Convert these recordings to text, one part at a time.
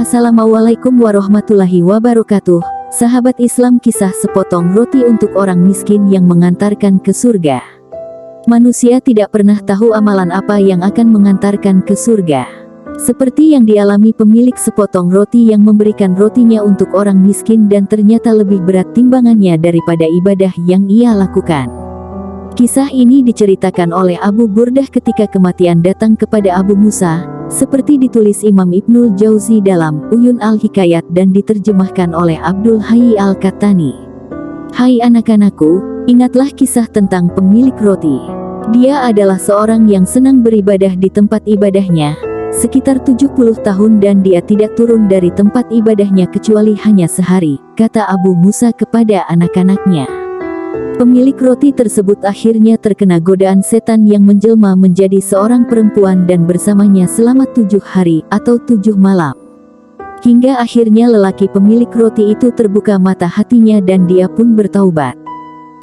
Assalamualaikum warahmatullahi wabarakatuh. Sahabat Islam, kisah sepotong roti untuk orang miskin yang mengantarkan ke surga. Manusia tidak pernah tahu amalan apa yang akan mengantarkan ke surga. Seperti yang dialami pemilik sepotong roti yang memberikan rotinya untuk orang miskin dan ternyata lebih berat timbangannya daripada ibadah yang ia lakukan. Kisah ini diceritakan oleh Abu Burdah ketika kematian datang kepada Abu Musa, seperti ditulis Imam Ibnul Jauzi dalam Uyun al-Hikayat dan diterjemahkan oleh Abdul Hayy al-Kattani. Hai anak-anakku, ingatlah kisah tentang pemilik roti. Dia adalah seorang yang senang beribadah di tempat ibadahnya, sekitar 70 tahun dan dia tidak turun dari tempat ibadahnya kecuali hanya sehari, kata Abu Musa kepada anak-anaknya. Pemilik roti tersebut akhirnya terkena godaan setan yang menjelma menjadi seorang perempuan dan bersamanya selama 7 hari atau 7 malam. Hingga akhirnya lelaki pemilik roti itu terbuka mata hatinya dan dia pun bertaubat.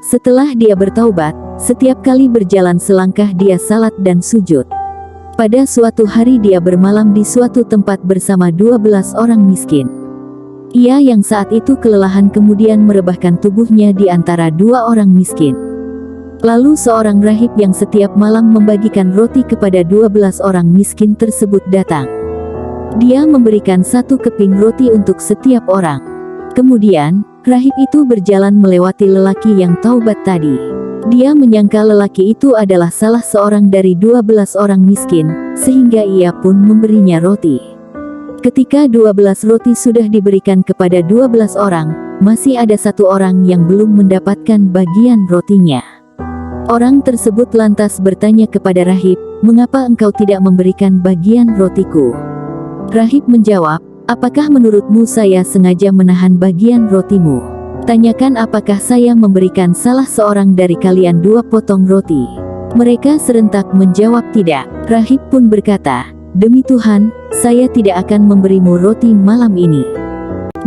Setelah dia bertaubat, setiap kali berjalan selangkah dia salat dan sujud. Pada suatu hari dia bermalam di suatu tempat bersama 12 orang miskin. Ia yang saat itu kelelahan kemudian merebahkan tubuhnya di antara 2 orang miskin. Lalu seorang rahib yang setiap malam membagikan roti kepada 12 orang miskin tersebut datang. Dia memberikan 1 keping roti untuk setiap orang. Kemudian, rahib itu berjalan melewati lelaki yang taubat tadi. Dia menyangka lelaki itu adalah salah seorang dari 12 orang miskin, sehingga ia pun memberinya roti. Ketika 12 roti sudah diberikan kepada 12 orang, masih ada 1 orang yang belum mendapatkan bagian rotinya. Orang tersebut lantas bertanya kepada rahib, "Mengapa engkau tidak memberikan bagian rotiku?" Rahib menjawab, "Apakah menurutmu saya sengaja menahan bagian rotimu? Tanyakan apakah saya memberikan salah seorang dari kalian 2 potong roti." Mereka serentak menjawab tidak. Rahib pun berkata, "Demi Tuhan, saya tidak akan memberimu roti malam ini."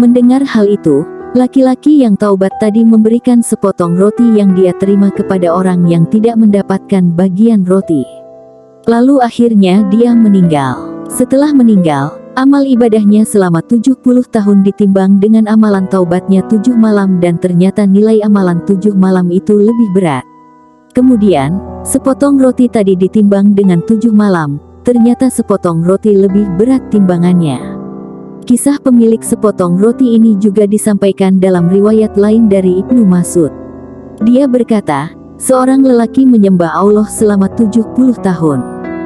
Mendengar hal itu, laki-laki yang taubat tadi memberikan sepotong roti yang dia terima kepada orang yang tidak mendapatkan bagian roti. Lalu akhirnya dia meninggal. Setelah meninggal, amal ibadahnya selama 70 tahun ditimbang dengan amalan taubatnya 7 malam dan ternyata nilai amalan 7 malam itu lebih berat. Kemudian, sepotong roti tadi ditimbang dengan 7 malam. Ternyata sepotong roti lebih berat timbangannya. Kisah pemilik sepotong roti ini juga disampaikan dalam riwayat lain dari Ibnu Mas'ud. Dia berkata, seorang lelaki menyembah Allah selama 70 tahun.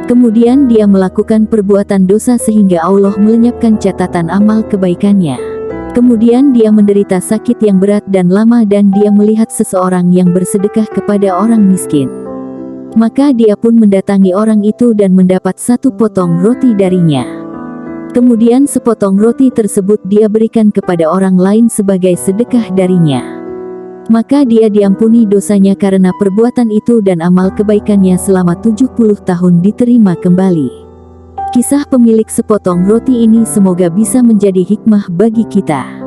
Kemudian dia melakukan perbuatan dosa sehingga Allah melenyapkan catatan amal kebaikannya. Kemudian dia menderita sakit yang berat dan lama dan dia melihat seseorang yang bersedekah kepada orang miskin. Maka dia pun mendatangi orang itu dan mendapat 1 potong roti darinya. Kemudian sepotong roti tersebut dia berikan kepada orang lain sebagai sedekah darinya. Maka dia diampuni dosanya karena perbuatan itu dan amal kebaikannya selama 70 tahun diterima kembali. Kisah pemilik sepotong roti ini semoga bisa menjadi hikmah bagi kita.